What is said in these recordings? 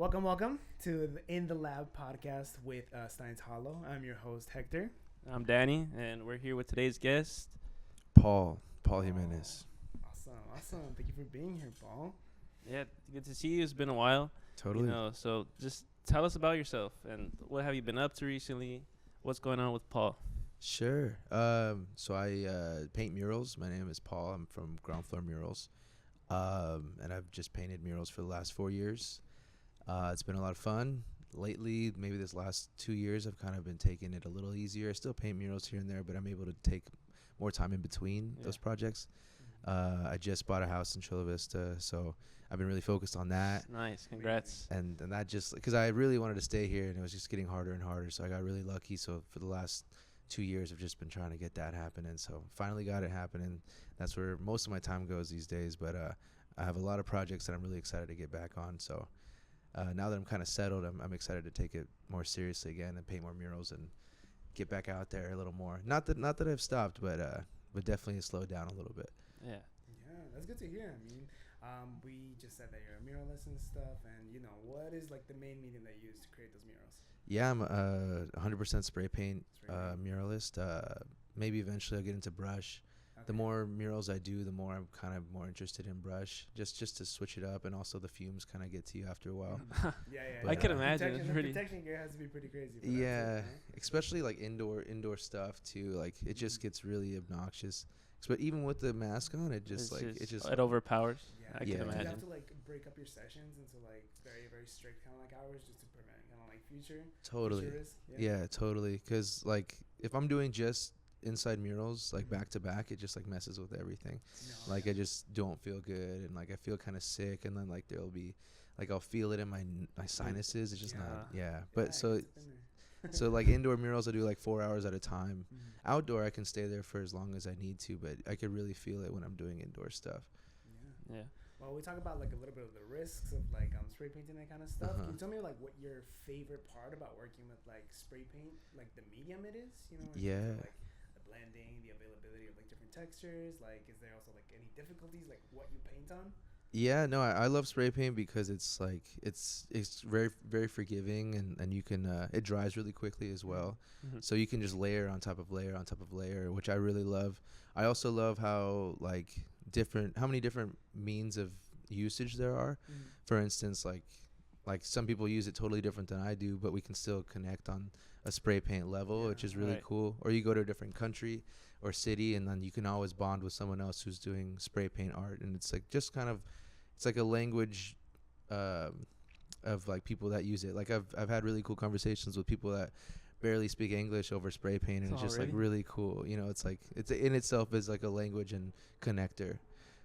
Welcome to the In the Lab podcast with Stein's Hollow. I'm your host, Hector. I'm Danny, and we're here with today's guest. Paul Jimenez. Awesome. Thank you for being here, Paul. Yeah, good to see you. It's been a while. Totally. So just tell us about yourself and what have you been up to recently? What's going on with Paul? Sure. So I paint murals. My name is Paul. I'm from Ground Floor Murals. And I've just painted murals for the last 4 years. It's been a lot of fun. Lately, maybe this last 2 years, I've kind of been taking it a little easier. I still paint murals here and there, but I'm able to take more time in between those projects. I just bought a house in Chula Vista, so I've been really focused on that. Nice. Congrats. And that just, because I really wanted to stay here, and it was just getting harder and harder, so I got really lucky. So for the last 2 years, I've just been trying to get that happening. So finally got it happening. That's where most of my time goes these days, but I have a lot of projects that I'm really excited to get back on. So now that I'm kind of settled, I'm excited to take it more seriously again and paint more murals and get back out there a little more. Not that I've stopped, but definitely slowed down a little bit. Yeah, that's good to hear. I mean, we just said that you're a muralist and stuff, and what is like the main medium that you use to create those murals? Yeah, I'm a 100% spray paint muralist. Maybe eventually I'll get into brush. Okay. The more murals I do, the more I'm kind of more interested in brush, just to switch it up, and also the fumes kind of get to you after a while. Yeah. I can imagine. The protection gear has to be pretty crazy. Yeah, especially like indoor stuff too. Like it just gets really obnoxious. But even with the mask on, it overpowers. Yeah. I can imagine. You have to like break up your sessions into like very, very strict kind of like hours just to prevent kind of like future risk. Yeah, totally. Because like if I'm doing just inside murals like back to back, it just like messes with everything. I just don't feel good, and like I feel kind of sick, and then like there'll be like I'll feel it in my sinuses. It's just but so like indoor murals I do like 4 hours at a time. Outdoor I can stay there for as long as I need to, but I could really feel it when I'm doing indoor stuff. Yeah. Well, we talk about like a little bit of the risks of like spray painting, that kind of stuff. Can you tell me like what your favorite part about working with like spray paint, like the medium it is, like the blending, the availability of like different textures, like is there also like any difficulties like what you paint on? Yeah, no, I love spray paint because it's like it's very, very forgiving, and you can it dries really quickly as well. So you can just layer on top of layer on top of layer, which I really love. I also love how many different means of usage there are. For instance, like some people use it totally different than I do, but we can still connect on a spray paint level, which is really cool. Or you go to a different country or city, and then you can always bond with someone else who's doing spray paint art, and it's like just kind of it's like a language of like people that use it. Like I've had really cool conversations with people that barely speak English over spray paint, and it's just like really cool. It's like it's in itself is like a language and connector,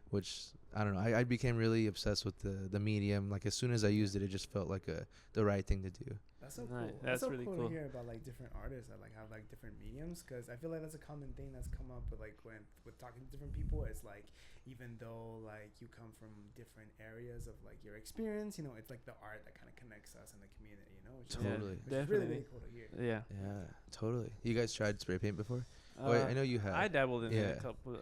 which I don't know. I became really obsessed with the medium. Like as soon as I used it, it just felt like the right thing to do. That's so cool. Nice. That's so really cool to hear about like different artists that like have like different mediums, because I feel like that's a common thing that's come up with like with talking to different people. It's like even though like you come from different areas of like your experience, it's like the art that kind of connects us in the community, which is really, really cool to hear. Yeah, totally. You guys tried spray paint before? I know you have. I dabbled in it a couple.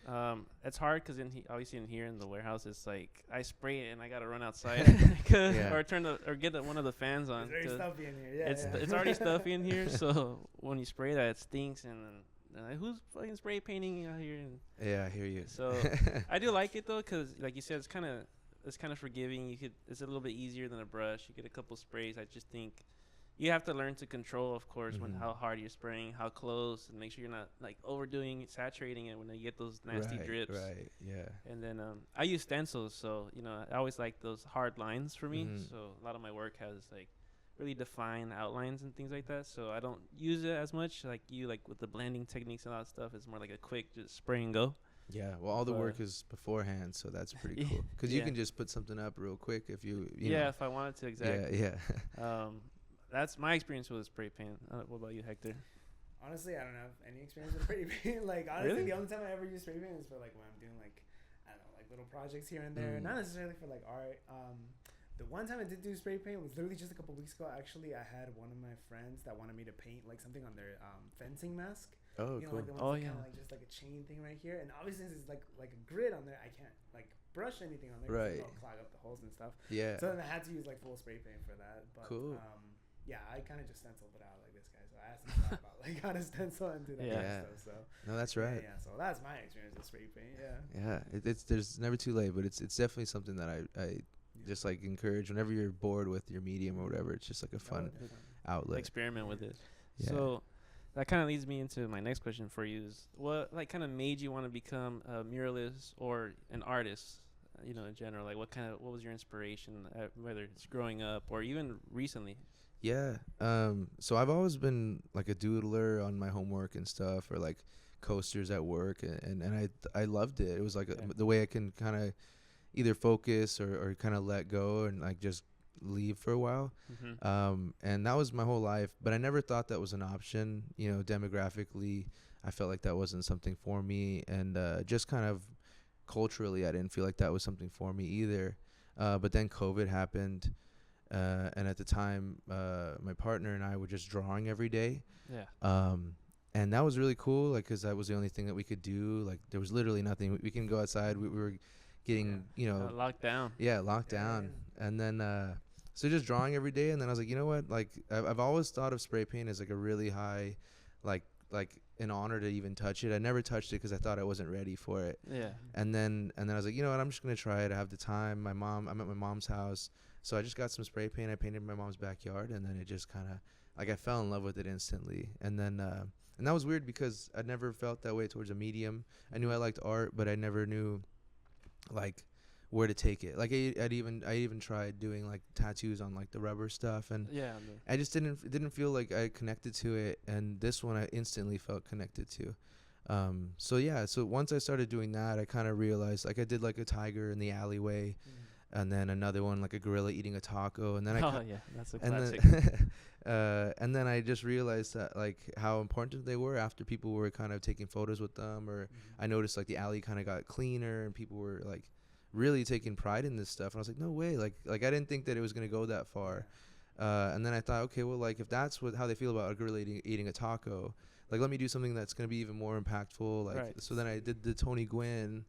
It's hard because obviously in here in the warehouse, it's like I spray it and I gotta run outside or get one of the fans on. It's very stuffy in here. It's already stuffy in here, so when you spray that, it stinks, and then like, who's fucking spray painting out here? Yeah, I hear you. So I do like it though, because like you said, it's kind of forgiving. It's a little bit easier than a brush. You get a couple sprays. I just think you have to learn to control, of course, when how hard you're spraying, how close, and make sure you're not like overdoing it, saturating it when you get those nasty drips. Right, yeah. And then I use stencils, so I always like those hard lines for me. So a lot of my work has like really defined outlines and things like that. So I don't use it as much like with the blending techniques and all that stuff. It's more like a quick just spray and go. Yeah, well, all the work is beforehand, so that's pretty cool. Because you can just put something up real quick if you know. If I wanted to, exactly. Yeah. That's my experience with spray paint. What about you, Hector? Honestly, I don't have any experience with spray paint. Like, honestly, the only time I ever use spray paint is for, like, when I'm doing, like, I don't know, like, little projects here and there. Not necessarily for, like, art. The one time I did do spray paint was literally just a couple weeks ago. Actually, I had one of my friends that wanted me to paint, like, something on their fencing mask. Oh, cool. Like the ones kind of, like, just, like, a chain thing right here. And obviously, since it's, like a grid on there, I can't, like, brush anything on there. Right. It'll clog up the holes and stuff. Yeah. So then I had to use like full spray paint for that. But, Cool. Yeah, I kind of just stenciled it out like this guy. So I asked him about like how to stencil and do that kind of stuff. So no, that's right. Yeah, so that's my experience with spray paint. Yeah. Yeah, it's there's never too late, but it's definitely something that I just like encourage whenever you're bored with your medium or whatever. It's just like a fun outlet. Experiment with it. Yeah. So that kind of leads me into my next question for you: is what like kind of made you want to become a muralist or an artist? You know, in general, like what was your inspiration, whether it's growing up or even recently? Yeah. So I've always been like a doodler on my homework and stuff, or like coasters at work, and I loved it. It was like the way I can kind of either focus or kind of let go and like just leave for a while. And that was my whole life, but I never thought that was an option. You know, demographically, I felt like that wasn't something for me, and just kind of culturally, I didn't feel like that was something for me either. But then COVID happened. And at the time, my partner and I were just drawing every day. Yeah. And that was really cool, like, because that was the only thing that we could do. Like, there was literally nothing. We can go outside. We were getting, locked down. Yeah, locked down. And then, so just drawing every day. And then I was like, you know what? Like, I've always thought of spray paint as like a really high, like an honor to even touch it. I never touched it because I thought I wasn't ready for it. Yeah. And then I was like, you know what? I'm just gonna try it. I have the time. I'm at my mom's house. So I just got some spray paint. I painted my mom's backyard, and then it just kind of, like, I fell in love with it instantly. And then, and that was weird because I never felt that way towards a medium. I knew I liked art, but I never knew, like, where to take it. Like, I even tried doing like tattoos on like the rubber stuff, and I just didn't feel like I connected to it. And this one I instantly felt connected to. So once I started doing that, I kind of realized, like, I did like a tiger in the alleyway. And then another one, like a gorilla eating a taco, and then that's a classic. And then I just realized that, like, how important they were after people were kind of taking photos with them, or I noticed like the alley kind of got cleaner and people were like really taking pride in this stuff. And I was like, no way, like I didn't think that it was gonna go that far. And then I thought, okay, well, like, if that's how they feel about a gorilla eating a taco, like, let me do something that's gonna be even more impactful. Like, so then I did the Tony Gwynn,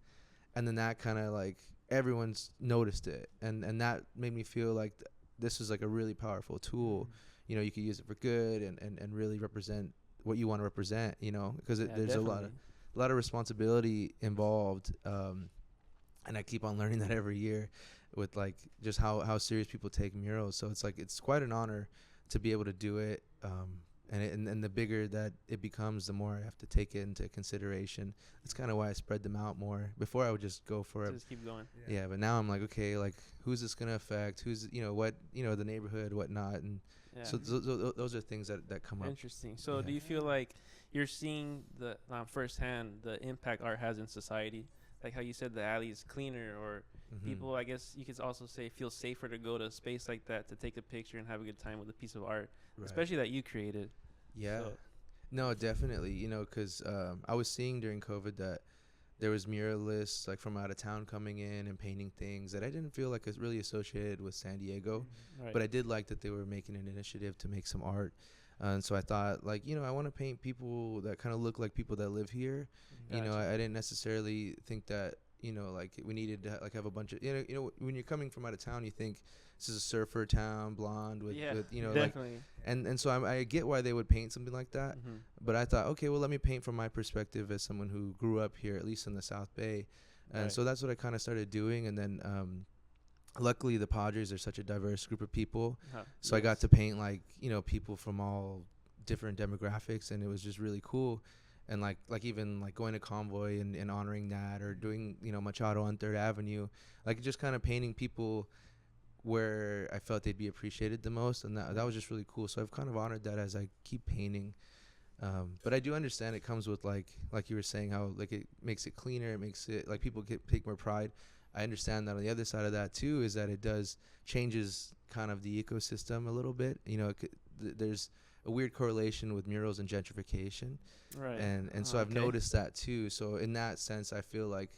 and then that kind of like, everyone's noticed it, and that made me feel like this is like a really powerful tool. You know, you could use it for good and really represent what you want to represent, you know, because there's definitely a lot of responsibility involved, and I keep on learning that every year with like just how serious people take murals. So it's like, it's quite an honor to be able to do it, and the bigger that it becomes, the more I have to take it into consideration. That's kind of why I spread them out more. Before I would just go for it. Just keep going. Yeah, but now I'm like, okay, like, who's this gonna affect? Who's, what, the neighborhood, whatnot, and so those are things that come up. Interesting. So do you feel like you're seeing the firsthand the impact art has in society? Like how you said the alley is cleaner, or people, I guess you could also say, feel safer to go to a space like that to take a picture and have a good time with a piece of art, especially that you created. Yeah. So. No, definitely. Because I was seeing during COVID that there was muralists like from out of town coming in and painting things that I didn't feel like is really associated with San Diego, but I did like that they were making an initiative to make some art. And so I thought, like, I want to paint people that kind of look like people that live here. Gotcha. I didn't necessarily think that, like, we needed to have a bunch of, when you're coming from out of town, you think this is a surfer town, blonde with definitely. Like, and so I get why they would paint something like that. But I thought, okay, well, let me paint from my perspective as someone who grew up here, at least in the South Bay. And so that's what I kind of started doing. And then, luckily the Padres are such a diverse group of people. So I got to paint like, people from all different demographics, and it was just really cool. And like even like going to Convoy and honoring that, or doing, Machado on 3rd Avenue, like just kind of painting people where I felt they'd be appreciated the most. And that was just really cool. So I've kind of honored that as I keep painting. But I do understand it comes with like you were saying, how like it makes it cleaner. It makes it like people take more pride. I understand that on the other side of that too is that it does changes kind of the ecosystem a little bit. There's a weird correlation with murals and gentrification. And so I've noticed that too. So in that sense, I feel like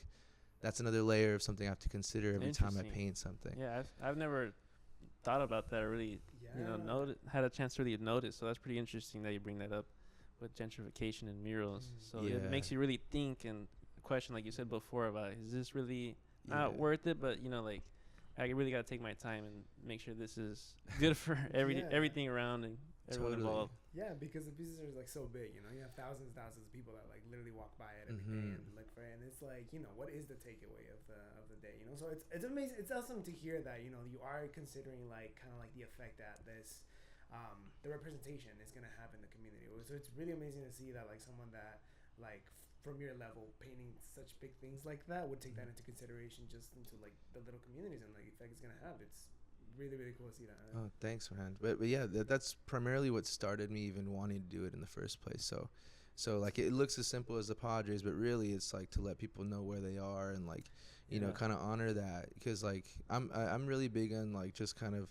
that's another layer of something I have to consider every time I paint something. Yeah, I've never thought about that, or really, had a chance to really notice. So that's pretty interesting that you bring that up with gentrification and murals. So it makes you really think and question, like you said before, about, is this really not worth it, but like I really gotta take my time and make sure this is good for everything around and everyone involved. Yeah, because the pieces are like so big, you have thousands and thousands of people that like literally walk by it every day and look for it, and it's like, what is the takeaway of the day, So it's amazing. It's awesome to hear that you are considering like kind of like the effect that this the representation is gonna have in the community. So it's really amazing to see that like someone that like from your level painting such big things like that would take that into consideration just into like the little communities and like effect it's gonna have. It's really, really cool to see that. Oh, thanks, man. But yeah, that's primarily what started me even wanting to do it in the first place. So like it looks as simple as the Padres, but really it's like to let people know where they are and like, kind of honor that, because like I'm really big on like just kind of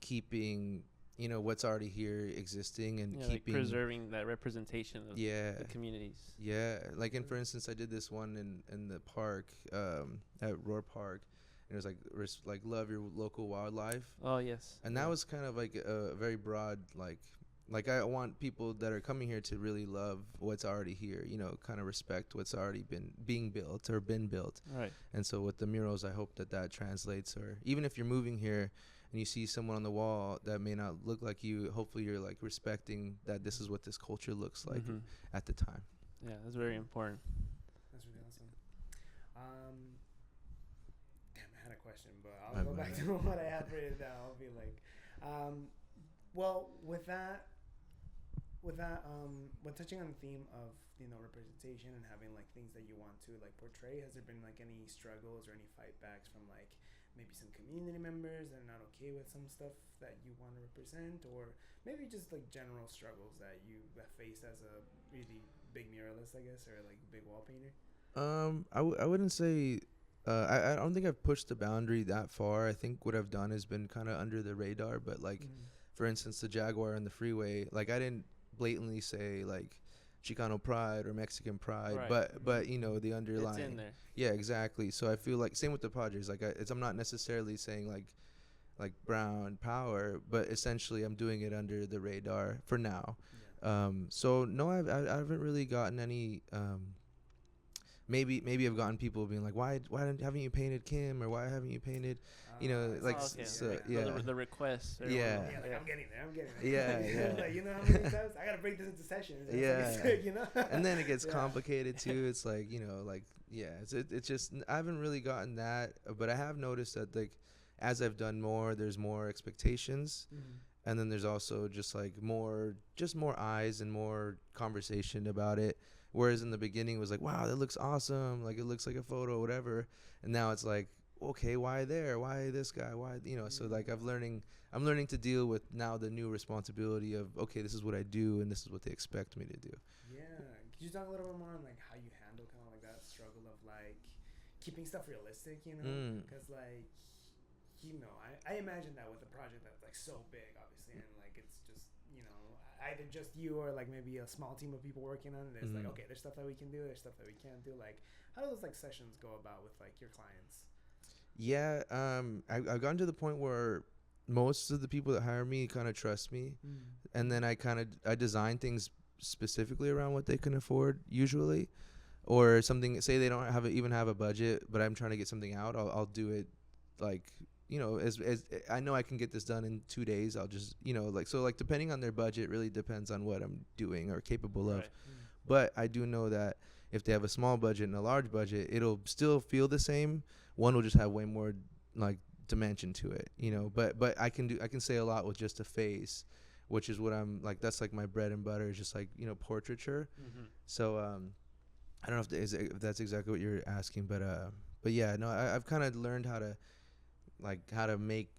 keeping what's already here existing and keeping like preserving that representation of the communities. Yeah, like and for instance, I did this one in the park at Roar Park. It was like love your local wildlife. Oh yes. And that was kind of like a very broad like I want people that are coming here to really love what's already here, kind of respect what's already been built. Right. And so with the murals, I hope that translates, or even if you're moving here and you see someone on the wall that may not look like you, hopefully you're like respecting that this is what this culture looks like at the time. Yeah, that's very important. That's really awesome. I had a question, but I'll go back to what I have written down. I'll be like, well, with that, when touching on the theme of representation and having like things that you want to like portray, has there been like any struggles or any fightbacks from like maybe some community members that are not okay with some stuff that you want to represent, or maybe just like general struggles that you have faced as a really big muralist, I guess, or like big wall painter? I wouldn't say. I don't think I've pushed the boundary that far. I think what I've done has been kind of under the radar. But like, for instance, the Jaguar on the freeway, like I didn't blatantly say like Chicano pride or Mexican pride, right. but the underlying. It's in there. Yeah, exactly. So I feel like same with the Padres. Like I'm not necessarily saying like brown power, but essentially I'm doing it under the radar for now. Yeah. So no, I haven't really gotten any. Maybe I've gotten people being like, why haven't you painted Kim, or why haven't you painted, like the requests. Yeah. Like, I'm getting there. Yeah. Like, how many times I gotta break this into sessions. And then it gets complicated too. It's like it's just I haven't really gotten that, but I have noticed that like as I've done more, there's more expectations. And then there's also just like more eyes and more conversation about it. Whereas in the beginning it was like, wow, that looks awesome. Like it looks like a photo, whatever. And now it's like, okay, why there? Why this guy? Why, so like I'm learning to deal with now the new responsibility of, okay, this is what I do and this is what they expect me to do. Yeah. Could you talk a little bit more on like how you handle kind of like that struggle of like keeping stuff realistic, because like, I imagine that with a project that's like so big, obviously, and like it's just, either just you or like maybe a small team of people working on it. There's like, okay, there's stuff that we can do, there's stuff that we can't do. Like, how do those like sessions go about with like your clients? Yeah, I've gotten to the point where most of the people that hire me kind of trust me, and then I design things specifically around what they can afford usually, or something. Say they don't even have a budget, but I'm trying to get something out. I'll do it like. As I know I can get this done in 2 days, I'll just, like depending on their budget really depends on what I'm doing or capable of. But I do know that if they have a small budget and a large budget, it'll still feel the same. One will just have way more like dimension to it, but I can say a lot with just a face, which is what I'm like, that's like my bread and butter is just like, portraiture. So, I don't know if that's exactly what you're asking, but yeah, no, I've kind of learned how to make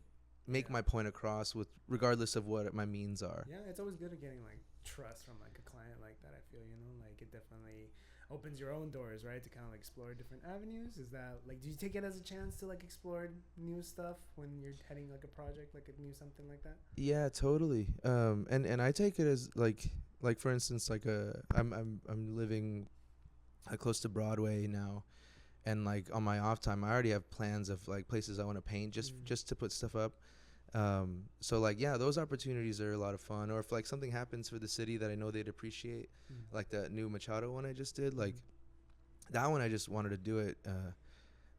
my point across with regardless of what my means are. Yeah, it's always good at getting like trust from like a client like that. I feel like it definitely opens your own doors, right, to kind of like explore different avenues. Is that like, do you take it as a chance to like explore new stuff when you're heading like a project, like a new something like that? Yeah, totally. And I take it as like for instance, like I'm living close to Broadway now. And like on my off time, I already have plans of like places I want to paint just to put stuff up. So like, yeah, those opportunities are a lot of fun. Or if like something happens for the city that I know they'd appreciate, like that new Machado one I just did, like that one I just wanted to do it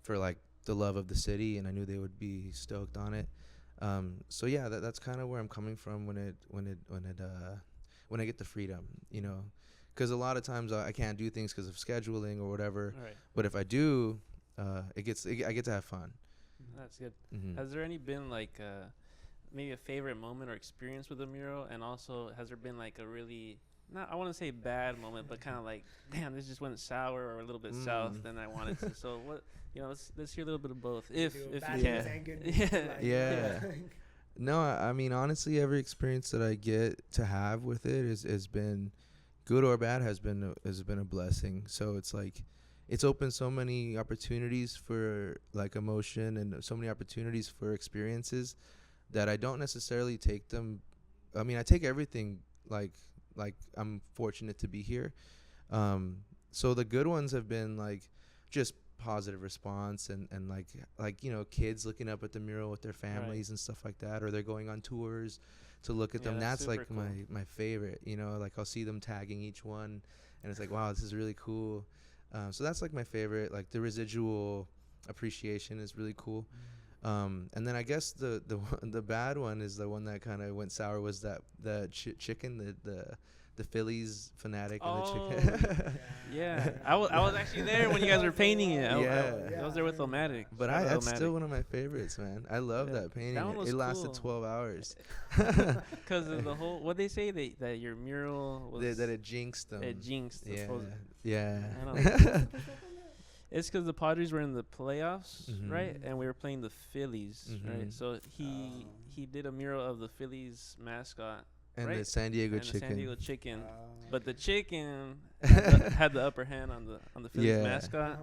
for like love of the city, and I knew they would be stoked on it. So yeah, that's kind of where I'm coming from when I get the freedom, you know, because a lot of times I can't do things because of scheduling or whatever. Right. But if I do, I get to have fun. That's good. Mm-hmm. Has there any been like maybe a favorite moment or experience with a mural, and also has there been like a really, not, I want to say bad moment, but kind of like, damn, this just went sour or a little bit south than I wanted to. So what, you know, let's hear a little bit of both, if you can. Yeah. No, I mean, honestly, every experience that I get to have with it has been good or bad, has been a blessing. So it's like, it's opened so many opportunities for like emotion and so many opportunities for experiences that I don't necessarily take them. I mean, I take everything like I'm fortunate to be here. So the good ones have been like just positive response and like you know, kids looking up at the mural with their families and stuff like that, or they're going on tours to look at them. That's like cool. my favorite, you know, like I'll see them tagging each one and it's like, wow, this is really cool. So that's like my favorite. Like the residual appreciation is really cool. And then I guess the bad one is the one that kind of went sour, was that the chicken, the Phillies fanatic and the chicken. Yeah. I was actually there when you guys were painting it. I was there with Omatic. But that's still one of my favorites, man. I love that painting. It lasted 12 hours. Because of the whole, what they say, that your mural was... That it jinxed them. It jinxed. Yeah. I don't know. It's because the Padres were in the playoffs, right? And we were playing the Phillies, right? So he did a mural of the Phillies mascot. And the San Diego chicken. But the chicken had the upper hand on the Phillies mascot.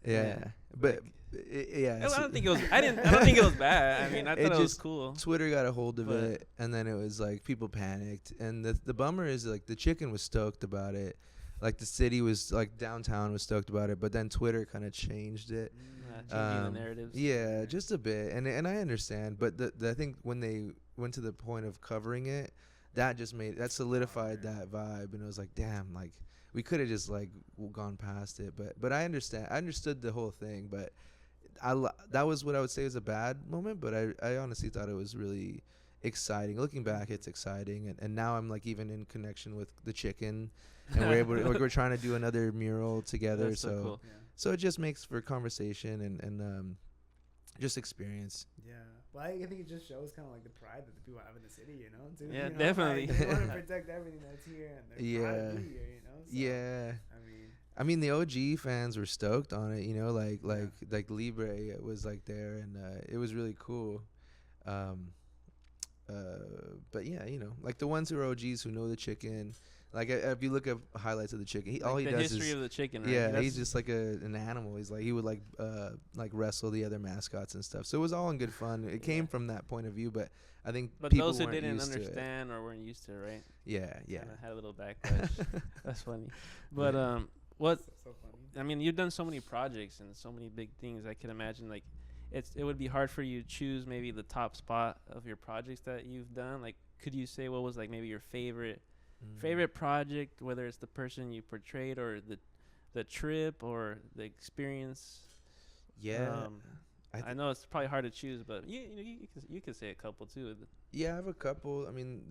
Yeah. But I don't think it was. I don't think it was bad. I mean, I thought it was cool. Twitter got a hold of it, and then it was like people panicked. And the bummer is like the chicken was stoked about it. Like the city was, like downtown was stoked about it, but then Twitter kind of changed it. Changing the narratives. Yeah, just a bit. And I understand, but I think when they went to the point of covering it, that solidified that vibe, and it was like, damn, like we could have just like gone past it. But I understood the whole thing, but that was what I would say was a bad moment, but I honestly thought it was really exciting. Looking back, it's exciting, and now I'm like even in connection with the chicken, and we're trying to do another mural together. That's so cool. So it just makes for conversation and just experience. Yeah. Well, I think it just shows kind of like the pride that the people have in the city, you know? Too, yeah, you know? definitely. Like, they want to protect everything that's here, and they're proud to be here, you know? So, yeah. I mean, the OG fans were stoked on it, you know, like Libre was like there, and it was really cool. But yeah, you know, like the ones who are OGs who know the chicken. Like if you look at highlights of the chicken, all he does is the history of the chicken. Right? Yeah, he's just like an animal. He would like wrestle the other mascots and stuff. So it was all in good fun. It came from that point of view, but I think people those who weren't didn't used understand or weren't used to it, right? Yeah. Kinda had a little backlash. That's funny. But what? So funny. I mean, you've done so many projects and so many big things. I can imagine like it would be hard for you to choose maybe the top spot of your projects that you've done. Like, could you say what was like maybe your favorite project, whether it's the person you portrayed or the trip or the experience? I know it's probably hard to choose, but you can say a couple too. Yeah, I have a couple. I mean,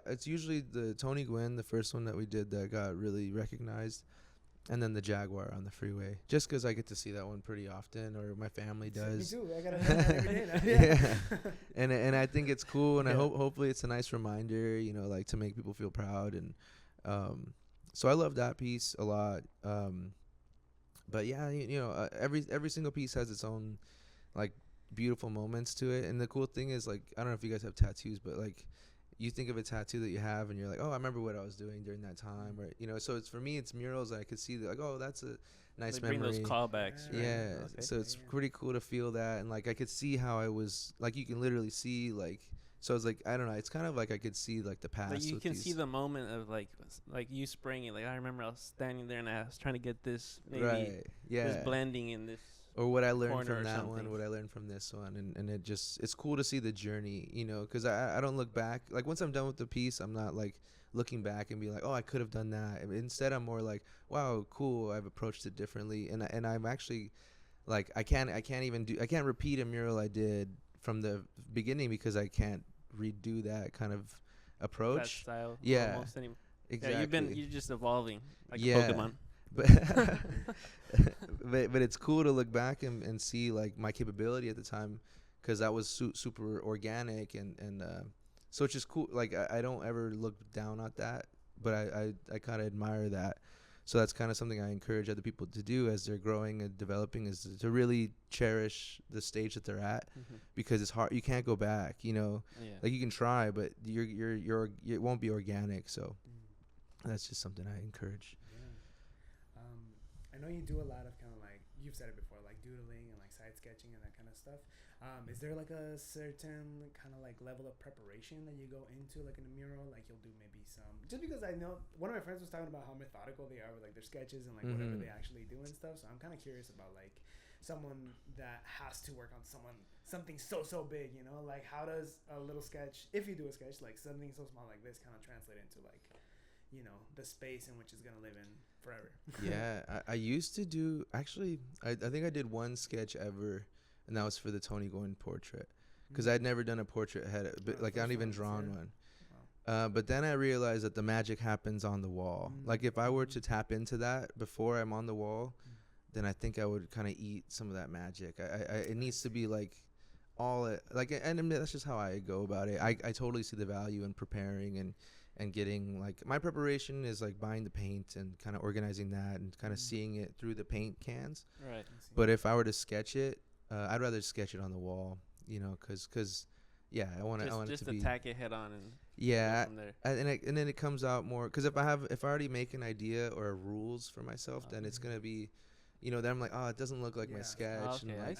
it's usually the Tony Gwynn, the first one that we did that got really recognized, and then the Jaguar on the freeway, just because I get to see that one pretty often, or my family does. Me too. I gotta that every day now. Yeah. and I think it's cool, and I hopefully it's a nice reminder, you know, like to make people feel proud, and so I love that piece a lot. But yeah, you know, every single piece has its own like beautiful moments to it, and the cool thing is like, I don't know if you guys have tattoos, but like you think of a tattoo that you have and you're like, oh, I remember what I was doing during that time, or you know, so it's for me it's murals. I could see like, oh, that's a nice memory. Bring those callbacks. Yeah, okay. So it's pretty cool to feel that, and like I could see how I was, like you can literally see like, so it's like, I don't know, it's kind of like I could see like the past. But you can see the moment of like you spraying it. Like I remember I was standing there and I was trying to get this this blending in this. Or what I learned from that one, what I learned from this one, and it's cool to see the journey, you know, because I don't look back. Like once I'm done with the piece, I'm not like looking back and be like, oh, I could have done that. Instead, I'm more like, wow, cool, I've approached it differently, and I'm actually like I can't repeat a mural I did from the beginning because I can't redo that kind of approach. That style. Yeah. Exactly. Yeah, you're just evolving like a Pokemon. But but it's cool to look back and see like my capability at the time, because that was super organic and so it's just cool. Like I don't ever look down at that, but I kind of admire that. So that's kind of something I encourage other people to do as they're growing and developing, is to really cherish the stage that they're at, because it's hard. You can't go back, you know. Like you can try, but it won't be organic. So that's just something I encourage. Yeah. I know you do a lot of kind of like, you've said it before, like doodling and like side sketching and that kind of stuff. Is there like a certain kind of like level of preparation that you go into like in a mural? Like you'll do maybe some, just because I know one of my friends was talking about how methodical they are with like their sketches and like whatever they actually do and stuff. So I'm kind of curious about like someone that has to work on something so big, you know, like how does a little sketch, if you do a sketch, like something so small like this kind of translate into like, you know, the space in which it's gonna live in forever? Yeah, I used to do, actually, I think I did one sketch ever, and that was for the Tony Goin portrait, because I'd never done a portrait but like I hadn't even drawn one. Wow. But then I realized that the magic happens on the wall. Like if I were to tap into that before I'm on the wall, then I think I would kind of eat some of that magic. It needs to be like and that's just how I go about it. I totally see the value in preparing and getting, like, my preparation is like buying the paint and kind of organizing that and kind of seeing it through the paint cans. Right. But if I were to sketch it, I'd rather sketch it on the wall, you know, because yeah, I want it to be, just attack it head on and yeah, go from there. and then it comes out more, because if I already make an idea or rules for myself, then it's gonna be, you know, then I'm like, oh, it doesn't look like my sketch. Okay, and I like,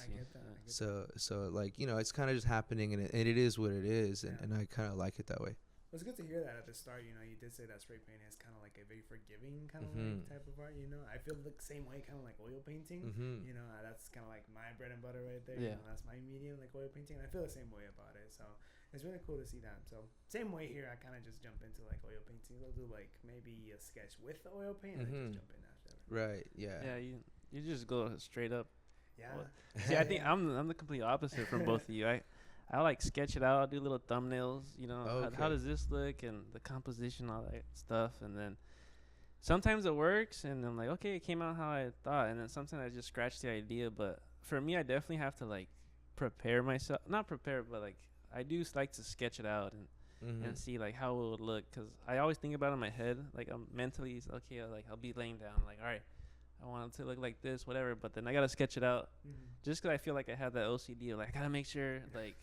see. So like, you know, it's kind of just happening, and it is what it is, and I kind of like it that way. Well, it's good to hear that at the start. You know, you did say that spray paint is kind of like a very forgiving kind of like type of art. You know, I feel the same way, kind of like oil painting. You know, that's kind of like my bread and butter right there. Yeah. You know, that's my medium, like oil painting. And I feel the same way about it. So it's really cool to see that. So same way here, I kind of just jump into like oil painting. I'll do like maybe a sketch with the oil paint and then just jump in after. Right. Yeah. Yeah. You just go straight up. Yeah. See, I think I'm the complete opposite from both of you. I like sketch it out. I'll do little thumbnails, you know, how does this look, and the composition, all that stuff. And then sometimes it works, and I'm like, okay, it came out how I thought. And then sometimes I just scratch the idea. But for me, I definitely have to like prepare myself. Not prepare, but like I do like to sketch it out and see like how it would look. Because I always think about it in my head. Like I'm mentally, okay, I'll be laying down like, all right, I want it to look like this, whatever. But then I got to sketch it out just because I feel like I have that OCD of like, I got to make sure, like,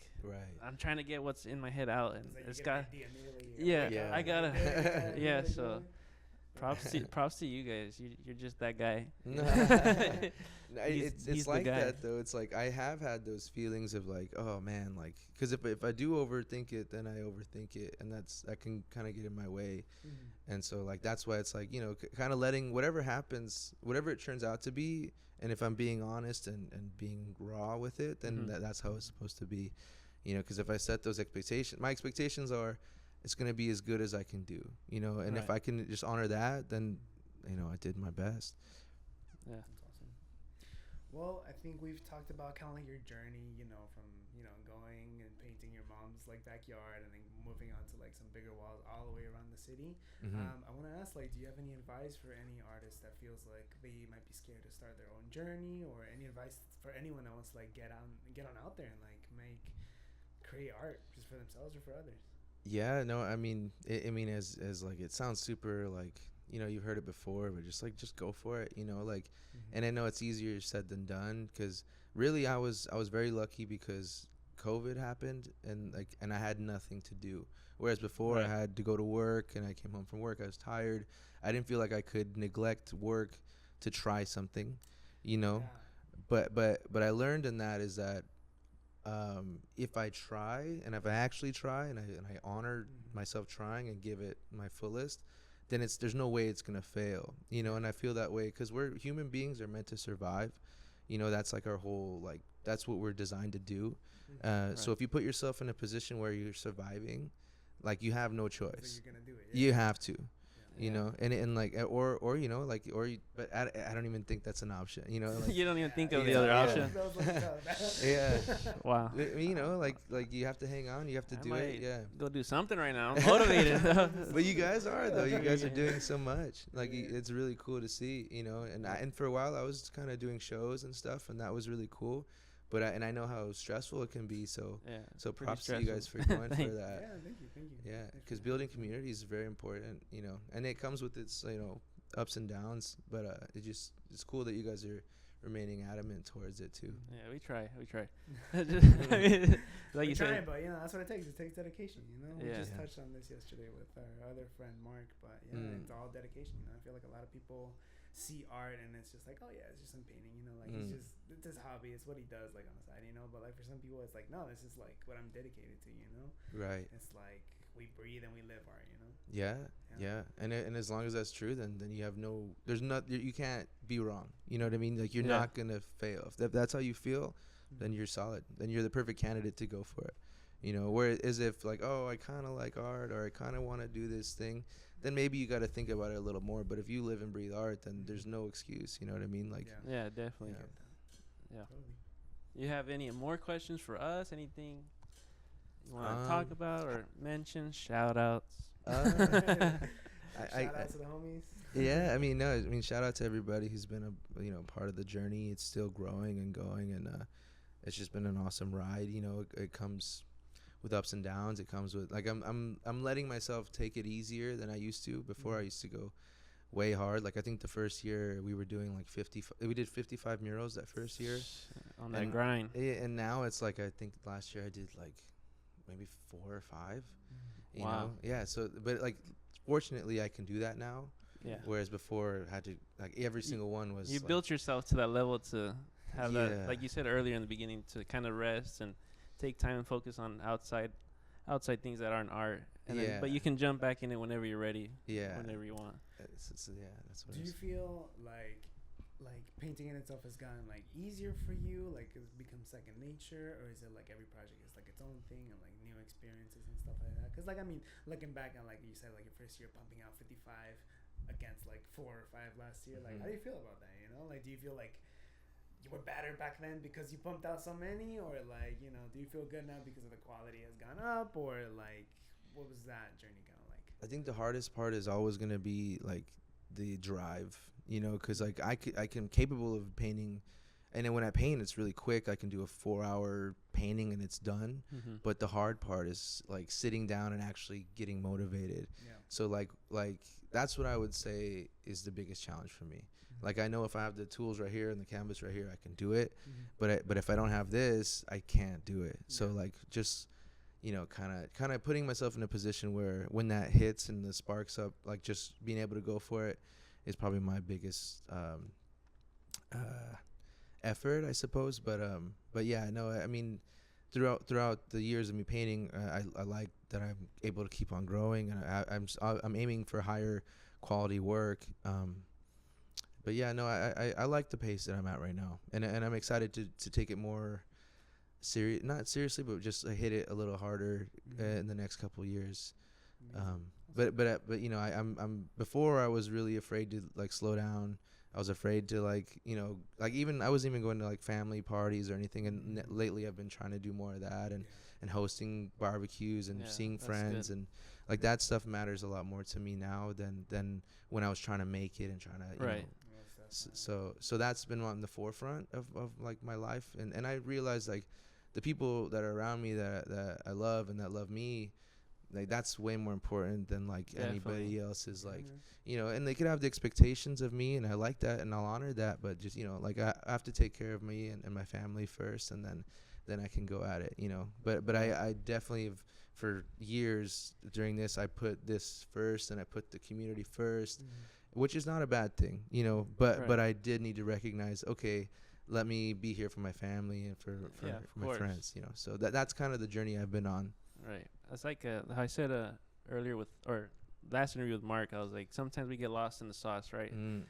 I'm trying to get what's in my head out. And it's got, I got to, yeah, so props to you guys. You're just that guy. It's like that, though. It's like I have had those feelings of like, oh, man, like, because if I do overthink it, then I overthink it. And that can kind of get in my way. And so, like, that's why it's like, you know, kind of letting whatever happens, whatever it turns out to be. And if I'm being honest and being raw with it, then that's how it's supposed to be. You know, because if I set those expectations, my expectations are it's going to be as good as I can do, you know. And if I can just honor that, then, you know, I did my best. Yeah. That's awesome. Well, I think we've talked about kind of like your journey, you know, from, you know, going and painting your mom's like backyard and then moving on to like some bigger walls all the way around the city. I want to ask, like, do you have any advice for any artist that feels like they might be scared to start their own journey, or any advice for anyone that wants to like get on out there and like create art just for themselves or for others? Yeah, no, I mean, as like, it sounds super like, you know, you've heard it before, but just go for it, you know, like, and I know it's easier said than done, because really I was very lucky because COVID happened and I had nothing to do. Whereas before I had to go to work, and I came home from work, I was tired. I didn't feel like I could neglect work to try something, you know. But I learned in that is that if I try, and if I actually try, and I honor myself trying and give it my fullest, then there's no way it's gonna fail, you know. And I feel that way because we're human beings, are meant to survive, you know. That's like our whole, like, that's what we're designed to do. So if you put yourself in a position where you're surviving, like, you have no choice. So you're gonna do it. You have to. you know, and like, or you know, like, but I don't even think that's an option, you know. Like, you don't even think of the other option. Yeah. Wow. You know, like you have to hang on, you have to do it. Yeah. Go do something right now. I'm motivated. But you guys are though. You guys are doing so much. Like it's really cool to see, you know. And for a while I was kind of doing shows and stuff, and that was really cool. But I know how stressful it can be. So props to you guys for going for that. Yeah, thank you. Yeah, because building community is very important, you know, and it comes with its, you know, ups and downs. But it's cool that you guys are remaining adamant towards it too. Yeah, we try. Like you said, but you know that's what it takes. It takes dedication. You know, we just touched on this yesterday with our other friend Mark. But yeah, it's all dedication. You know, I feel like a lot of people see art and it's just like, oh yeah, it's just some painting. You know, like it's his hobby. It's what he does, like on the side. You know, but like for some people, it's like, no, this is like what I'm dedicated to. You know, right? It's like we breathe and we live art. You know. Yeah. And as long as that's true, then you have you can't be wrong. You know what I mean? Like you're not gonna fail. If that's how you feel, then you're solid. Then you're the perfect candidate to go for it. You know, whereas if like, oh, I kind of like art or I kind of want to do this thing, then maybe you got to think about it a little more. But if you live and breathe art, then there's no excuse. You know what I mean? Like, yeah, definitely. Yeah. You have any more questions for us? Anything you want to talk about or mention? Shout outs. Shout out to the homies. Yeah, I mean, shout out to everybody who's been a part of the journey. It's still growing and going, and it's just been an awesome ride. You know, it comes with ups and downs. It comes with like I'm letting myself take it easier than I used to. Before I used to go way hard. Like I think the first year we were doing like 55 murals that first year on that grind. And now it's like I think last year I did like maybe 4 or 5. You know? Yeah. So, but like, fortunately, I can do that now. Yeah. Whereas before, I had to like every single one was. You built yourself to that level to have that, like you said earlier in the beginning, to kind of rest and take time and focus on outside things that aren't art. And then, but you can jump back in it whenever you're ready. Yeah. Whenever you want. That's what. Do you feel like painting in itself has gotten like easier for you, like it's become second nature, or is it like every project is like its own thing and like new experiences and stuff like that? Because like I mean, looking back on like you said, like your first year pumping out 55 against like 4 or 5 last year, like how do you feel about that? You know, like do you feel like you were better back then because you pumped out so many, or like, you know, do you feel good now because of the quality has gone up, or like what was that journey kind of like? I think the hardest part is always gonna be like the drive. You know, because like I'm capable of painting, and then when I paint, it's really quick. I can do a 4-hour painting and it's done. But the hard part is like sitting down and actually getting motivated. Yeah. So like that's what I would say is the biggest challenge for me. Like I know if I have the tools right here and the canvas right here, I can do it. But if I don't have this, I can't do it. So like just, you know, kind of putting myself in a position where when that hits and the sparks up, like just being able to go for it is probably my biggest effort, I suppose. But yeah, no, I mean, throughout the years of me painting, I like that I'm able to keep on growing, and I'm aiming for higher quality work. But yeah, no, I like the pace that I'm at right now, and I'm excited to take it more not seriously, but just hit it a little harder in the next couple of years. But you know, I'm before I was really afraid to like slow down. I was afraid to like, you know, like even I wasn't even going to like family parties or anything. And lately I've been trying to do more of that and hosting barbecues and seeing friends and like that stuff matters a lot more to me now than when I was trying to make it and trying to, you know. So that's been on the forefront of like my life. And I realized like the people that are around me that I love and that love me, like that's way more important than like anybody else's, like, you know, and they could have the expectations of me and I like that and I'll honor that, but just, you know, like I have to take care of me and my family first, and then I can go at it, you know. But I definitely have, for years during this, I put this first and I put the community first, which is not a bad thing, you know, but I did need to recognize, okay, let me be here for my family and for my friends, you know. So that's kind of the journey I've been on. Right. It's like how I said earlier last interview with Mark, I was like, sometimes we get lost in the sauce, right? And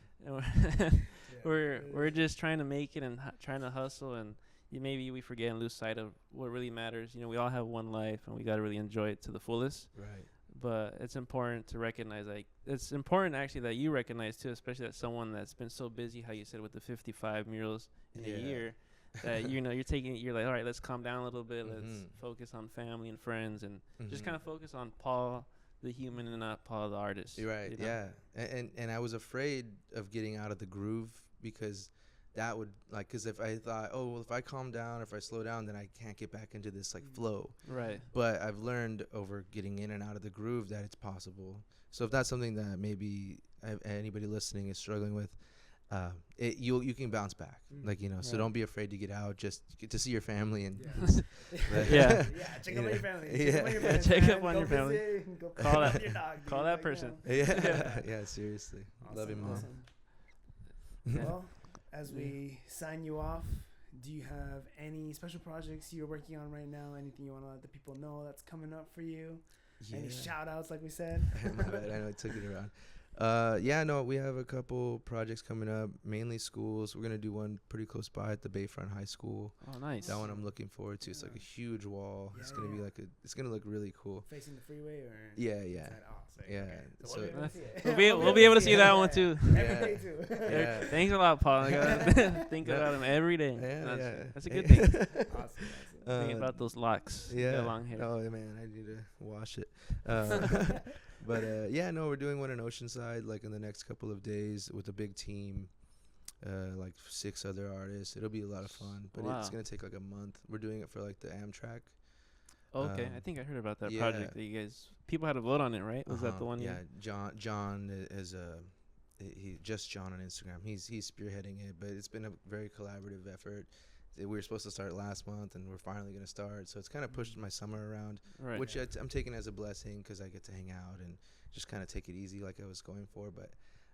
we're just trying to make it and trying to hustle, and maybe we forget and lose sight of what really matters. You know, we all have one life, and we got to really enjoy it to the fullest. Right. but it's important to recognize, like, it's important actually that you recognize too, especially that someone that's been so busy, how you said, with the 55 murals in a year, that you're like, all right, let's calm down a little bit, let's focus on family and friends, and just kind of focus on Paul the human and not Paul the artist. You're right. You know? Yeah. And I was afraid of getting out of the groove, because that would, like, because if I thought, oh, well, if I calm down or if I slow down, then I can't get back into this, like, flow. Right. But I've learned over getting in and out of the groove that it's possible. So if that's something that maybe anybody listening is struggling with, you can bounce back, like, you know. So don't be afraid to get out, just get to see your family and check up on your family. Check up on your family. Call that person. Yeah, seriously. Awesome. Love you, Mom. Awesome. Well, as we sign you off, do you have any special projects you're working on right now? Anything you want to let the people know that's coming up for you? Any shout outs, like we said? My bad, I know I took it around. We have a couple projects coming up, mainly schools. We're going to do one pretty close by at the Bayfront High School. Oh, nice. That one I'm looking forward to. It's like a huge wall. It's going to be like it's going to look really cool. Facing the freeway or? Yeah. Okay. So we'll be able to see that one too. Every day too. Thanks a lot, Paul. I gotta think about him every day. That's a good thing. Awesome. Thinking about those locks. Yeah. Long hair. Oh man, I need to wash it. But we're doing one in Oceanside, like, in the next couple of days with a big team, like 6 other artists. It'll be a lot of fun, but it's gonna take like a month. We're doing it for like the Amtrak. Okay, I think I heard about that project that you guys, people had to vote on it, right? Was that the one? Yeah, John is John on Instagram. He's spearheading it, but it's been a very collaborative effort. We were supposed to start last month, and we're finally going to start. So it's kind of pushed my summer around, which I'm taking as a blessing, because I get to hang out and just kind of take it easy like I was going for.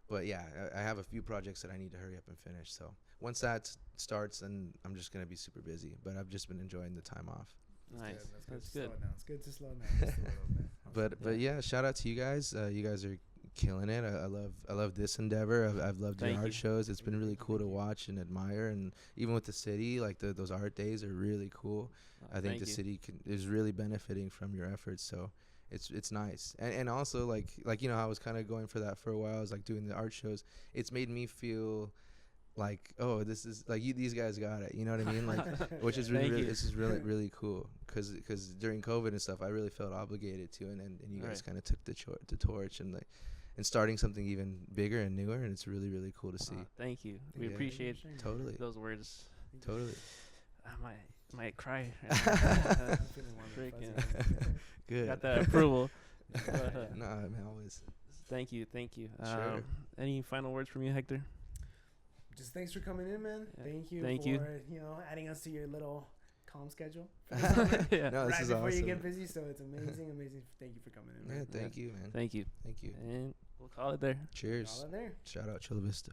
But yeah, I have a few projects that I need to hurry up and finish. So once that starts, then I'm just going to be super busy. But I've just been enjoying the time off. Nice. That's good. It's good to slow down just a little bit. But yeah, shout out to you guys. You guys are killing it. I love this endeavor. I've loved your art shows. It's been really cool to watch and admire, and even with the city, like those art days are really cool. I think the city is really benefiting from your efforts, so it's nice. And also like you know, I was kind of going for that for a while. I was like doing the art shows. It's made me feel like, oh, this is like these guys got it, you know what I mean? Like, which is really this is really cool, because during COVID and stuff, I really felt obligated to, and you guys kind of took the torch and starting something even bigger and newer, and it's really cool to see. Thank you. We appreciate those words. Totally. I might cry. Good. Got that approval. No, I mean, always. Thank you. Sure. Any final words from you, Hector? Just thanks for coming in, man. Thank you for adding us to your little calm schedule. No, this is before awesome. you get busy, so it's amazing. Thank you for coming in, man. Thank you, man. Thank you. Thank you. And we'll call it there. Cheers. Shout out Chula Vista.